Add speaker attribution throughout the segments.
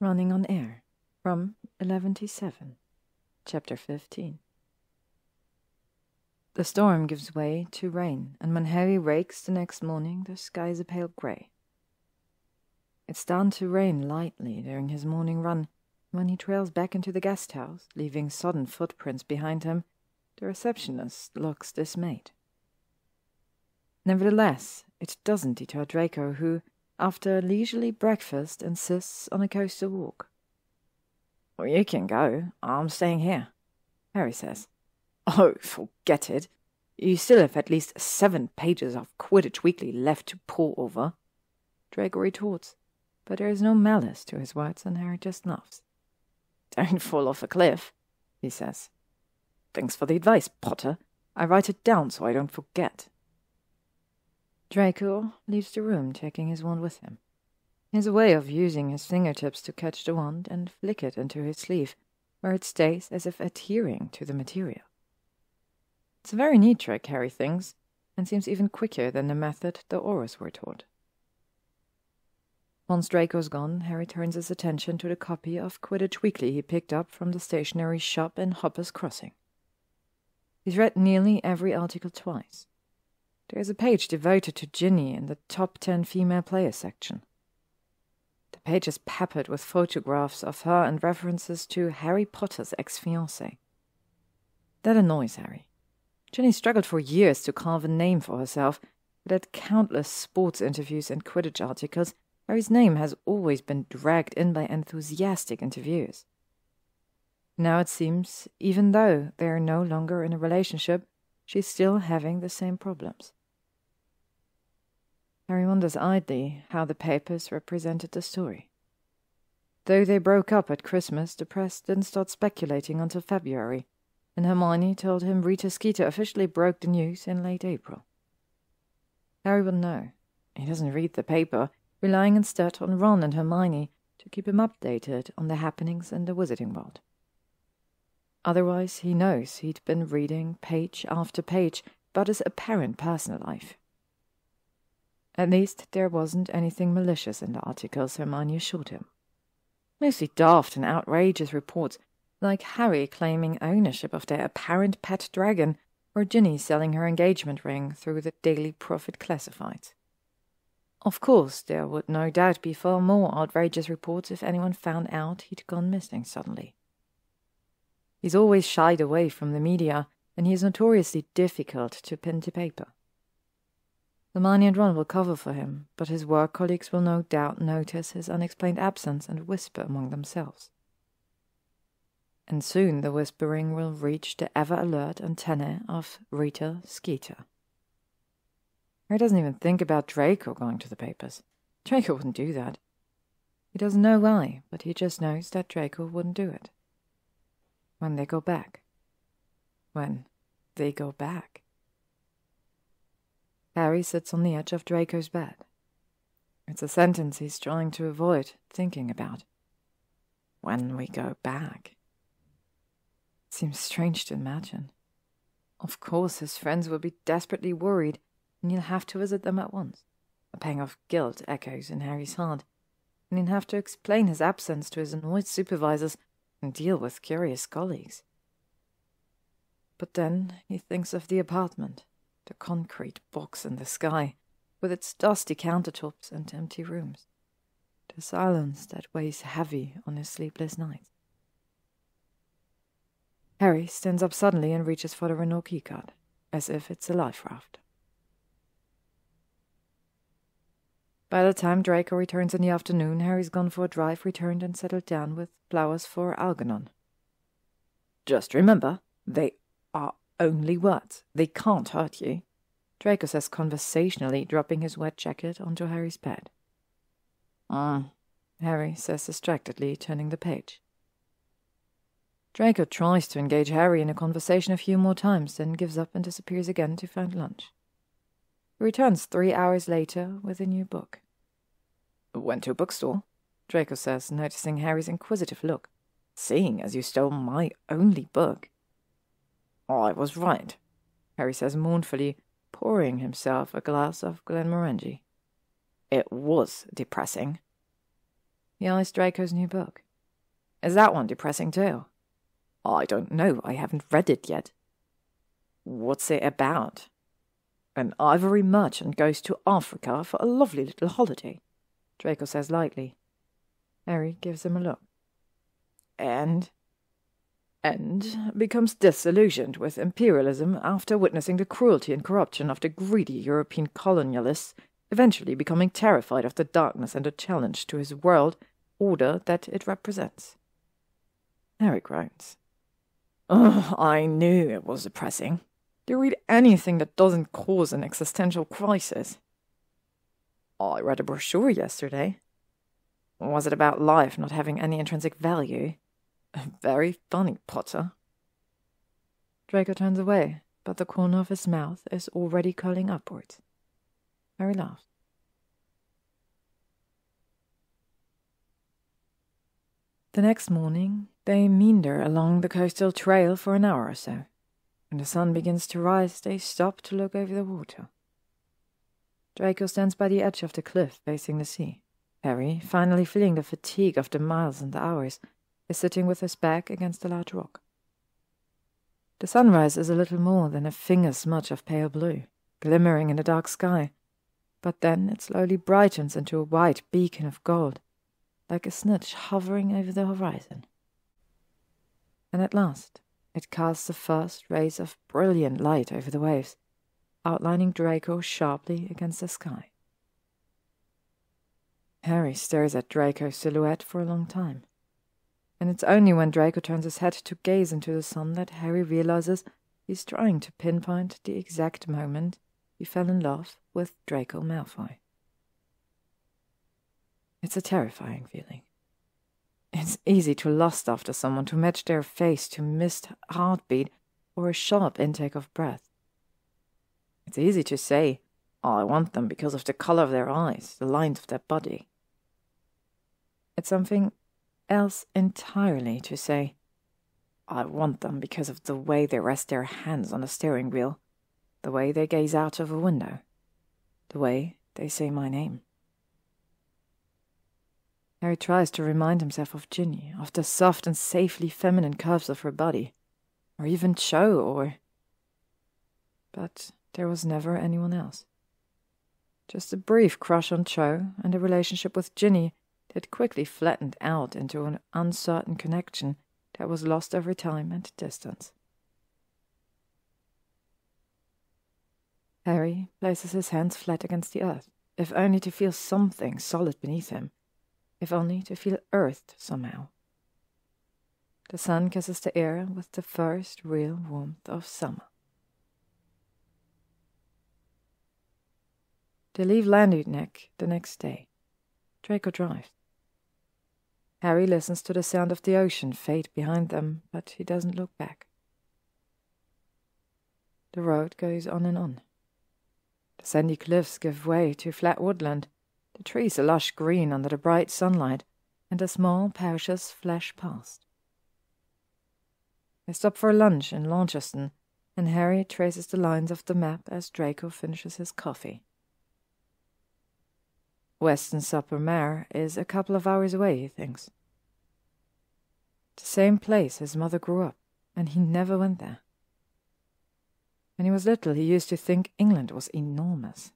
Speaker 1: Running on Air from 11:7, Chapter 15. The storm gives way to rain, and when Harry wakes the next morning, the sky is a pale grey. It's starting to rain lightly during his morning run. When he trails back into the guest house, leaving sodden footprints behind him, the receptionist looks dismayed. Nevertheless, it doesn't deter Draco, who, after a leisurely breakfast, insists on a coastal walk. "Well, you can go. I'm staying here," Harry says. "Oh, forget it. You still have at least 7 pages of Quidditch Weekly left to pore over," Draco retorts, but there is no malice to his words, and Harry just laughs. "Don't fall off a cliff," he says. "Thanks for the advice, Potter. I write it down so I don't forget." Draco leaves the room, taking his wand with him. He has a way of using his fingertips to catch the wand and flick it into his sleeve, where it stays as if adhering to the material. It's a very neat trick, Harry thinks, and seems even quicker than the method the Aurors were taught. Once Draco's gone, Harry turns his attention to the copy of Quidditch Weekly he picked up from the stationery shop in Hopper's Crossing. He's read nearly every article twice. There is a page devoted to Ginny in the top 10 female players section. The page is peppered with photographs of her and references to Harry Potter's ex-fiancé. That annoys Harry. Ginny struggled for years to carve a name for herself, but at countless sports interviews and Quidditch articles, Harry's name has always been dragged in by enthusiastic interviewers. Now it seems, even though they are no longer in a relationship, she's still having the same problems. Harry wonders idly how the papers represented the story. Though they broke up at Christmas, the press didn't start speculating until February, and Hermione told him Rita Skeeter officially broke the news in late April. Harry will know. He doesn't read the paper, relying instead on Ron and Hermione to keep him updated on the happenings in the wizarding world. Otherwise, he knows he'd been reading page after page about his apparent personal life. At least there wasn't anything malicious in the articles, Hermione assured him. Mostly daft and outrageous reports, like Harry claiming ownership of their apparent pet dragon, or Ginny selling her engagement ring through the Daily Prophet classifieds. Of course, there would no doubt be far more outrageous reports if anyone found out he'd gone missing suddenly. He's always shied away from the media, and he is notoriously difficult to pin to paper. Hermione and Ron will cover for him, but his work colleagues will no doubt notice his unexplained absence and whisper among themselves. And soon the whispering will reach the ever-alert antennae of Rita Skeeter. Harry doesn't even think about Draco going to the papers. Draco wouldn't do that. He doesn't know why, but he just knows that Draco wouldn't do it. When they go back. When they go back. Harry sits on the edge of Draco's bed. It's a sentence he's trying to avoid thinking about. When we go back. It seems strange to imagine. Of course his friends will be desperately worried, and he'll have to visit them at once. A pang of guilt echoes in Harry's heart, and he'll have to explain his absence to his annoyed supervisors and deal with curious colleagues. But then he thinks of the apartment, the concrete box in the sky, with its dusty countertops and empty rooms, the silence that weighs heavy on his sleepless nights. Harry stands up suddenly and reaches for the Renault keycard, as if it's a life raft. By the time Draco returns in the afternoon, Harry's gone for a drive, returned and settled down with flowers for Algernon. "Just remember, they are only words. They can't hurt you," Draco says conversationally, dropping his wet jacket onto Harry's bed. Harry says distractedly, turning the page. Draco tries to engage Harry in a conversation a few more times, then gives up and disappears again to find lunch. He returns 3 hours later with a new book. "Went to a bookstore," Draco says, noticing Harry's inquisitive look. "Seeing as you stole my only book." "I was right," Harry says mournfully, pouring himself a glass of Glenmorangie. "It was depressing." He eyes Draco's new book. Is that one depressing too? I don't know, I haven't read it yet. What's it about? An ivory merchant goes to Africa for a lovely little holiday, Draco says lightly. Harry gives him a look. And becomes disillusioned with imperialism after witnessing the cruelty and corruption of the greedy European colonialists, eventually becoming terrified of the darkness and the challenge to his world order that it represents. Harry groans. Oh, I knew it was depressing. Do you read anything that doesn't cause an existential crisis? I read a brochure yesterday. Was it about life not having any intrinsic value? Very funny, Potter. Draco turns away, but the corner of his mouth is already curling upwards. Harry laughs. The next morning, they meander along the coastal trail for an hour or so. When the sun begins to rise, they stop to look over the water. Draco stands by the edge of the cliff facing the sea. Harry, finally feeling the fatigue of the miles and the hours, is sitting with his back against a large rock. The sunrise is a little more than a finger smudge of pale blue, glimmering in the dark sky, but then it slowly brightens into a white beacon of gold, like a snitch hovering over the horizon. And at last it casts the first rays of brilliant light over the waves, outlining Draco sharply against the sky. Harry stares at Draco's silhouette for a long time, and it's only when Draco turns his head to gaze into the sun that Harry realizes he's trying to pinpoint the exact moment he fell in love with Draco Malfoy. It's a terrifying feeling. It's easy to lust after someone, to match their face to missed heartbeat or a sharp intake of breath. It's easy to say, I want them because of the color of their eyes, the lines of their body. It's something else entirely to say, I want them because of the way they rest their hands on the steering wheel, the way they gaze out of a window, the way they say my name. Harry tries to remind himself of Ginny, of the soft and safely feminine curves of her body, or even Cho, But there was never anyone else. Just a brief crush on Cho, and a relationship with Ginny that quickly flattened out into an uncertain connection that was lost over time and distance. Harry places his hands flat against the earth, if only to feel something solid beneath him, if only to feel earthed somehow. The sun kisses the air with the first real warmth of summer. They leave Landudneck the next day. Draco drives. Harry listens to the sound of the ocean fade behind them, but he doesn't look back. The road goes on and on. The sandy cliffs give way to flat woodland, the trees are lush green under the bright sunlight, and the small parishes flash past. They stop for lunch in Launceston, and Harry traces the lines of the map as Draco finishes his coffee. Weston-super-Mare is a couple of hours away, he thinks. The same place his mother grew up, and he never went there. When he was little, he used to think England was enormous.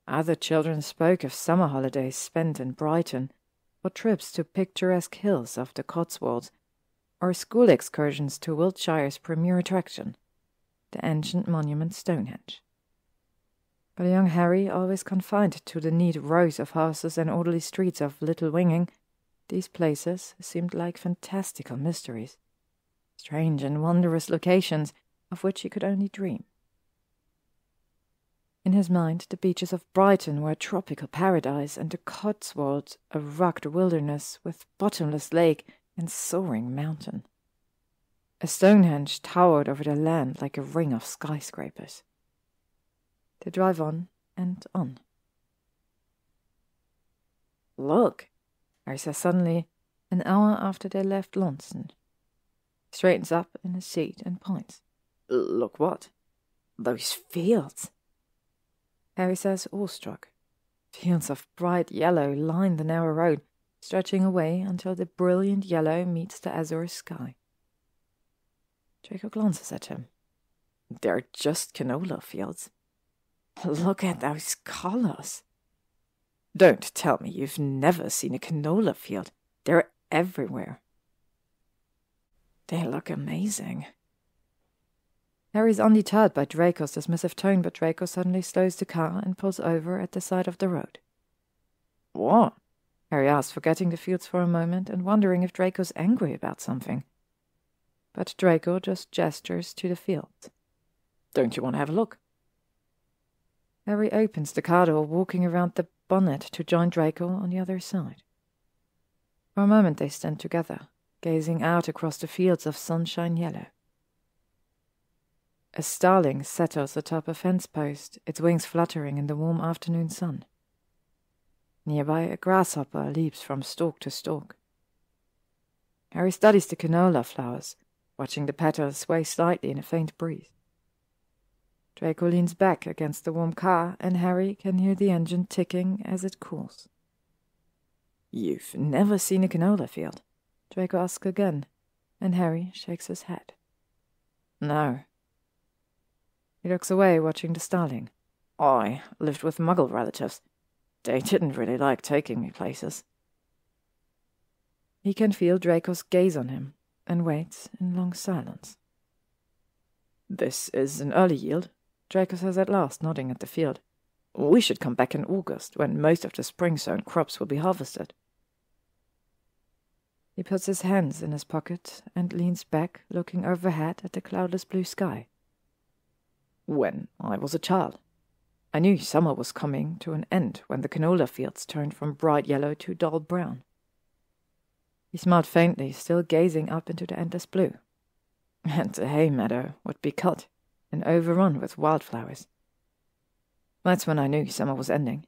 Speaker 1: Other children spoke of summer holidays spent in Brighton, or trips to picturesque hills of the Cotswolds, or school excursions to Wiltshire's premier attraction, the ancient monument Stonehenge. But young Harry, always confined to the neat rows of houses and orderly streets of Little Winging, these places seemed like fantastical mysteries, strange and wondrous locations of which he could only dream. In his mind, the beaches of Brighton were a tropical paradise, and the Cotswolds a rugged wilderness with bottomless lake and soaring mountain. A Stonehenge towered over the land like a ring of skyscrapers. They drive on and on. Look, Harry says suddenly, an hour after they left Launceston. He straightens up in his seat and points. Look what? Those fields. Harry says, awestruck. Fields of bright yellow line the narrow road, stretching away until the brilliant yellow meets the azure sky. Draco glances at him. They're just canola fields. Look at those colors. Don't tell me you've never seen a canola field. They're everywhere. They look amazing. Harry's undeterred by Draco's dismissive tone, but Draco suddenly slows the car and pulls over at the side of the road. What? Harry asks, forgetting the fields for a moment and wondering if Draco's angry about something. But Draco just gestures to the fields. Don't you want to have a look? Harry opens the car door, walking around the bonnet to join Draco on the other side. For a moment they stand together, gazing out across the fields of sunshine yellow. A starling settles atop a fence post, its wings fluttering in the warm afternoon sun. Nearby, a grasshopper leaps from stalk to stalk. Harry studies the canola flowers, watching the petals sway slightly in a faint breeze. Draco leans back against the warm car, and Harry can hear the engine ticking as it cools. You've never seen a canola field? Draco asks again, and Harry shakes his head. No. He looks away, watching the starling. I lived with Muggle relatives. They didn't really like taking me places. He can feel Draco's gaze on him, and waits in long silence. This is an early yield, Draco says at last, nodding at the field. We should come back in August, when most of the spring-sown crops will be harvested. He puts his hands in his pocket and leans back, looking overhead at the cloudless blue sky. When I was a child, I knew summer was coming to an end when the canola fields turned from bright yellow to dull brown. He smiled faintly, still gazing up into the endless blue. And the hay meadow would be cut and overrun with wildflowers. That's when I knew summer was ending.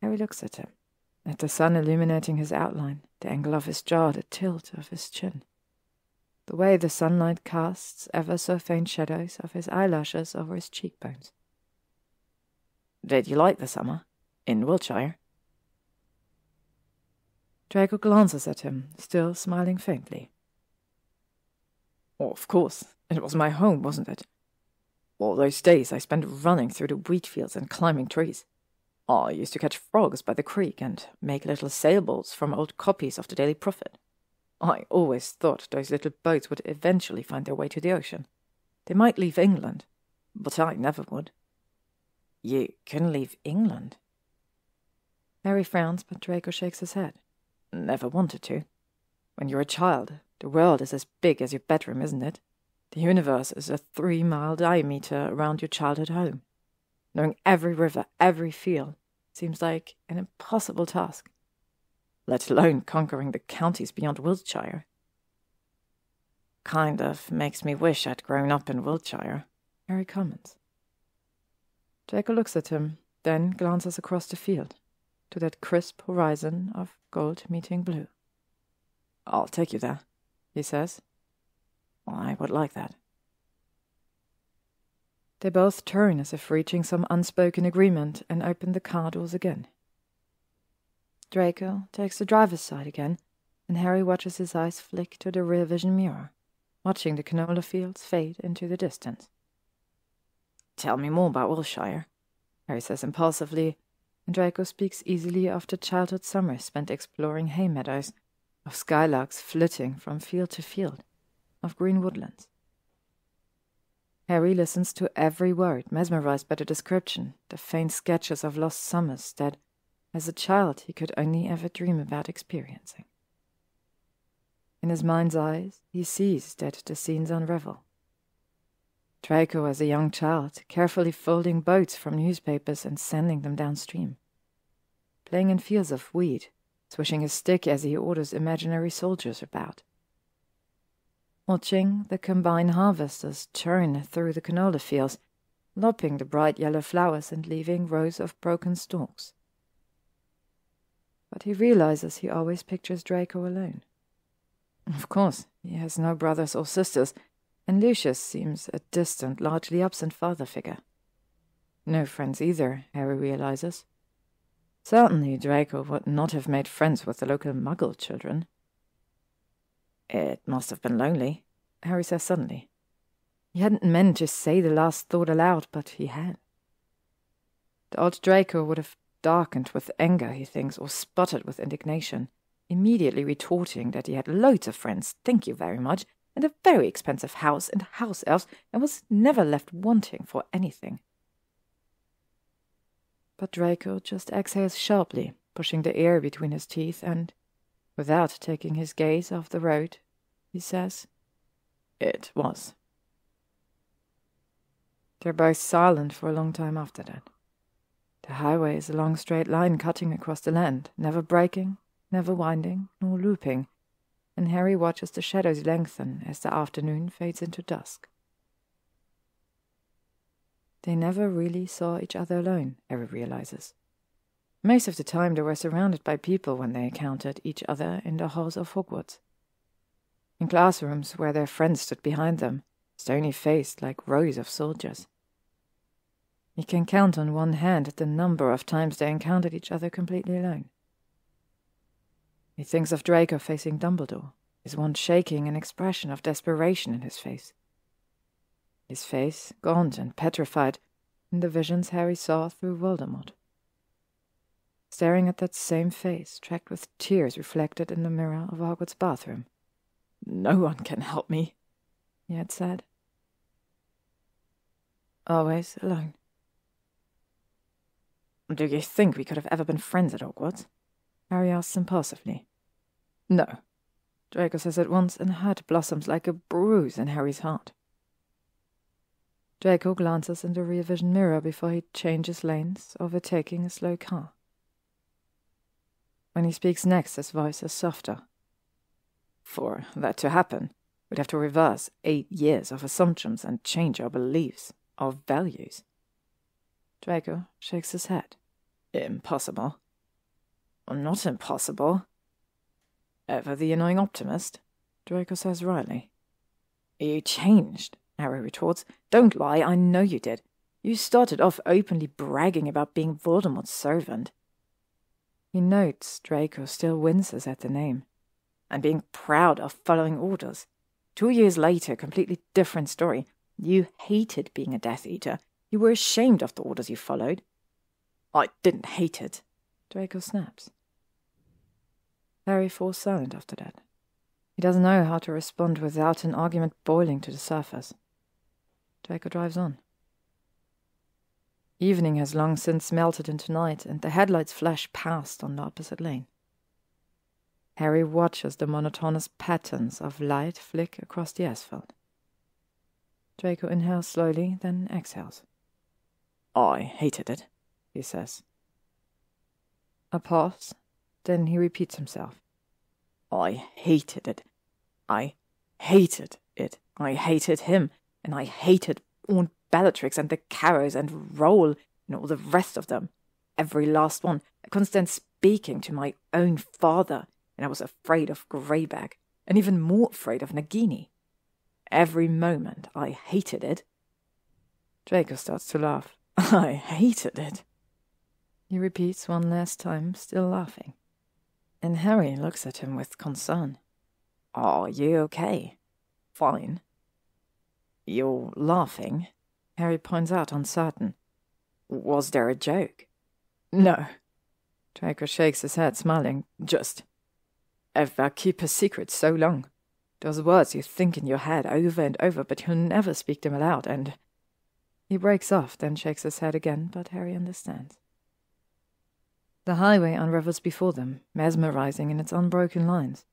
Speaker 1: Harry looks at him, at the sun illuminating his outline, the angle of his jaw, the tilt of his chin. The way the sunlight casts ever so faint shadows of his eyelashes over his cheekbones. Did you like the summer? In Wiltshire? Draco glances at him, still smiling faintly. Oh, of course. It was my home, wasn't it? All those days I spent running through the wheat fields and climbing trees. I used to catch frogs by the creek and make little sailboats from old copies of the Daily Prophet. I always thought those little boats would eventually find their way to the ocean. They might leave England, but I never would. You couldn't leave England? Harry frowns, but Draco shakes his head. Never wanted to. When you're a child, the world is as big as your bedroom, isn't it? The universe is a 3-mile diameter around your childhood home. Knowing every river, every field, seems like an impossible task. Let alone conquering the counties beyond Wiltshire. Kind of makes me wish I'd grown up in Wiltshire, Harry comments. Draco looks at him, then glances across the field, to that crisp horizon of gold meeting blue. I'll take you there, he says. I would like that. They both turn as if reaching some unspoken agreement and open the car doors again. Draco takes the driver's side again, and Harry watches his eyes flick to the rear vision mirror, watching the canola fields fade into the distance. Tell me more about Wiltshire, Harry says impulsively, and Draco speaks easily of the childhood summers spent exploring hay meadows, of skylarks flitting from field to field, of green woodlands. Harry listens to every word, mesmerized by the description, the faint sketches of lost summers that, as a child, he could only ever dream about experiencing. In his mind's eyes, he sees that the scenes unravel. Draco as a young child, carefully folding boats from newspapers and sending them downstream. Playing in fields of wheat, swishing his stick as he orders imaginary soldiers about. Watching the combine harvesters churn through the canola fields, lopping the bright yellow flowers and leaving rows of broken stalks. But he realizes he always pictures Draco alone. Of course, he has no brothers or sisters, and Lucius seems a distant, largely absent father figure. No friends either, Harry realizes. Certainly Draco would not have made friends with the local Muggle children. "It must have been lonely," Harry says suddenly. He hadn't meant to say the last thought aloud, but he had. The old Draco would have darkened with anger, he thinks, or sputtered with indignation, immediately retorting that he had loads of friends, thank you very much, and a very expensive house and house elves, and was never left wanting for anything. But Draco just exhales sharply, pushing the air between his teeth, and, without taking his gaze off the road, he says, "It was." They're both silent for a long time after that. The highway is a long straight line cutting across the land, never breaking, never winding, nor looping, and Harry watches the shadows lengthen as the afternoon fades into dusk. They never really saw each other alone, Harry realizes. Most of the time they were surrounded by people when they encountered each other in the halls of Hogwarts. In classrooms where their friends stood behind them, stony-faced like rows of soldiers. He can count on one hand the number of times they encountered each other completely alone. He thinks of Draco facing Dumbledore, his one shaking an expression of desperation in his face. His face, gaunt and petrified, in the visions Harry saw through Voldemort. Staring at that same face, tracked with tears reflected in the mirror of Hogwarts' bathroom. "No one can help me," he had said. Always alone. "Do you think we could have ever been friends at Hogwarts?" Harry asks impulsively. "No," Draco says at once, and hurt blossoms like a bruise in Harry's heart. Draco glances in the rear vision mirror before he changes lanes, overtaking a slow car. When he speaks next, his voice is softer. "For that to happen, we'd have to reverse 8 years of assumptions and change our beliefs, our values." Draco shakes his head. "Impossible." "Not impossible." "Ever the annoying optimist?" Draco says wryly. "You changed," Harry retorts. "Don't lie, I know you did. You started off openly bragging about being Voldemort's servant." He notes Draco still winces at the name. "And being proud of following orders. 2 years later, completely different story. You hated being a Death Eater. You were ashamed of the orders you followed." "I didn't hate it," Draco snaps. Harry falls silent after that. He doesn't know how to respond without an argument boiling to the surface. Draco drives on. Evening has long since melted into night, and the headlights flash past on the opposite lane. Harry watches the monotonous patterns of light flick across the asphalt. Draco inhales slowly, then exhales. "I hated it," he says. A pause, then he repeats himself. "I hated it. I hated it. I hated him, and I hated Aunt Bellatrix and the Carrows and Roll and all the rest of them. Every last one. I couldn't stand speaking to my own father, and I was afraid of Greyback, and even more afraid of Nagini. Every moment I hated it." Draco starts to laugh. "I hated it," he repeats one last time, still laughing. And Harry looks at him with concern. "Are you okay? Fine." "You're laughing," Harry points out, uncertain. "Was there a joke?" "No." Draco shakes his head, smiling. "Just, ever keep a secret so long. Those words you think in your head over and over, but you'll never speak them aloud, and—" He breaks off, then shakes his head again, but Harry understands. The highway unravels before them, mesmerizing in its unbroken lines,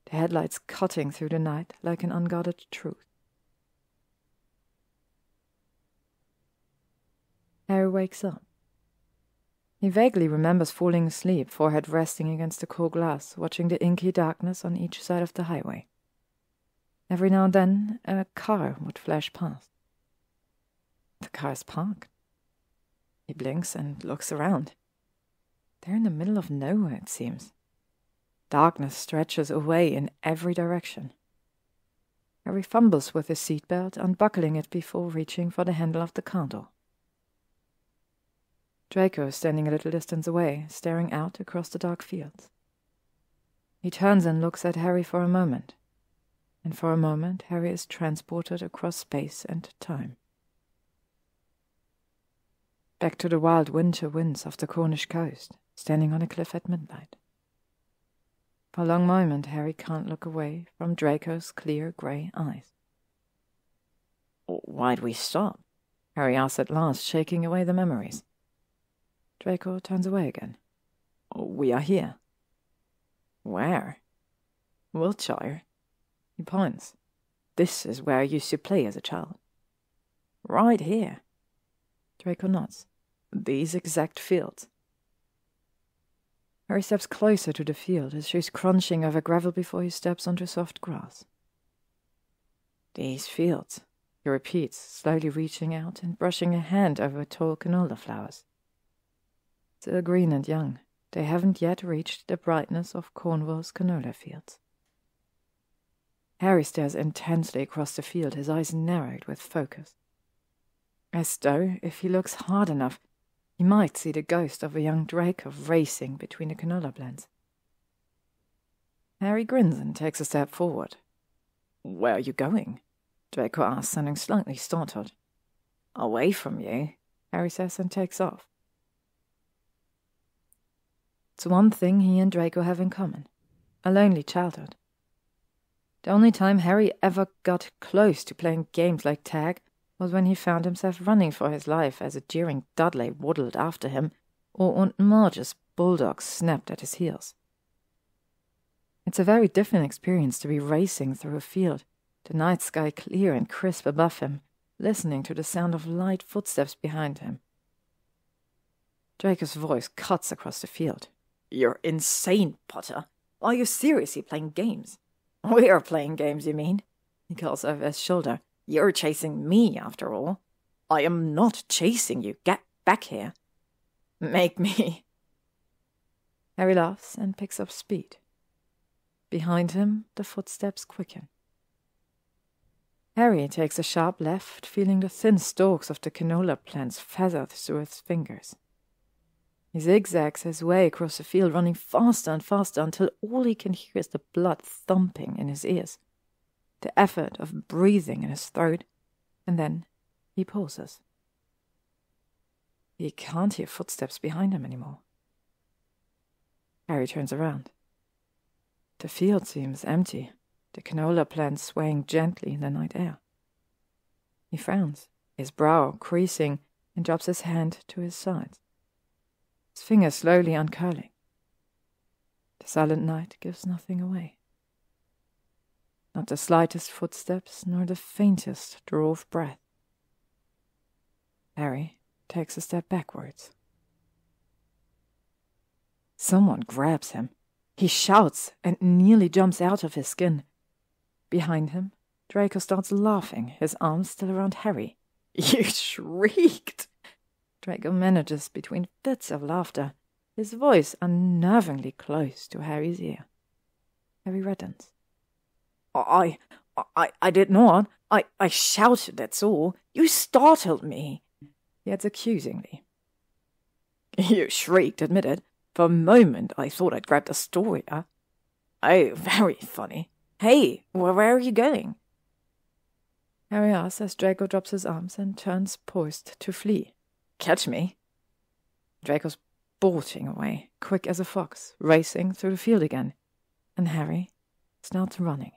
Speaker 1: the headlights cutting through the night like an unguarded truth. Harry wakes up. He vaguely remembers falling asleep, forehead resting against the cool glass, watching the inky darkness on each side of the highway. Every now and then, a car would flash past. The car is parked. He blinks and looks around. They're in the middle of nowhere, it seems. Darkness stretches away in every direction. Harry fumbles with his seatbelt, unbuckling it before reaching for the handle of the car door. Draco is standing a little distance away, staring out across the dark fields. He turns and looks at Harry for a moment, and for a moment Harry is transported across space and time. Back to the wild winter winds of the Cornish coast, standing on a cliff at midnight. For a long moment Harry can't look away from Draco's clear grey eyes. "Why'd we stop?" Harry asks at last, shaking away the memories. Draco turns away again. "We are here." "Where?" "Wiltshire." He points. "This is where I used to play as a child." "Right here." Draco nods. "These exact fields." Harry steps closer to the field, his shoes crunching over gravel before he steps onto soft grass. "These fields," he repeats, slowly reaching out and brushing a hand over tall canola flowers. Still green and young, they haven't yet reached the brightness of Cornwall's canola fields. Harry stares intensely across the field, his eyes narrowed with focus. As though, if he looks hard enough, he might see the ghost of a young Draco racing between the canola blends. Harry grins and takes a step forward. "Where are you going?" Draco asks, sounding slightly startled. "Away from you," Harry says and takes off. It's one thing he and Draco have in common: a lonely childhood. The only time Harry ever got close to playing games like tag was when he found himself running for his life as a jeering Dudley waddled after him, or Aunt Marge's bulldog snapped at his heels. It's a very different experience to be racing through a field, the night sky clear and crisp above him, listening to the sound of light footsteps behind him. Draco's voice cuts across the field. "You're insane, Potter. Are you seriously playing games?" "We're playing games, you mean?" He calls over his shoulder. "You're chasing me, after all." "I am not chasing you. Get back here." "Make me." Harry laughs and picks up speed. Behind him, the footsteps quicken. Harry takes a sharp left, feeling the thin stalks of the canola plants feathered through his fingers. He zigzags his way across the field, running faster and faster until all he can hear is the blood thumping in his ears, the effort of breathing in his throat, and then he pauses. He can't hear footsteps behind him anymore. Harry turns around. The field seems empty, the canola plants swaying gently in the night air. He frowns, his brow creasing, and drops his hand to his side, his fingers slowly uncurling. The silent night gives nothing away. Not the slightest footsteps, nor the faintest draw of breath. Harry takes a step backwards. Someone grabs him. He shouts and nearly jumps out of his skin. Behind him, Draco starts laughing, his arms still around Harry. "You shrieked!" Draco manages between fits of laughter, his voice unnervingly close to Harry's ear. Harry reddens. I did not. I shouted, that's all. You startled me," he adds accusingly. "You shrieked, admitted. For a moment I thought I'd grabbed a story. Oh, very funny. Hey, where are you going?" Harry asks as Draco drops his arms and turns poised to flee. "Catch me." Draco's bolting away, quick as a fox, racing through the field again, and Harry starts running.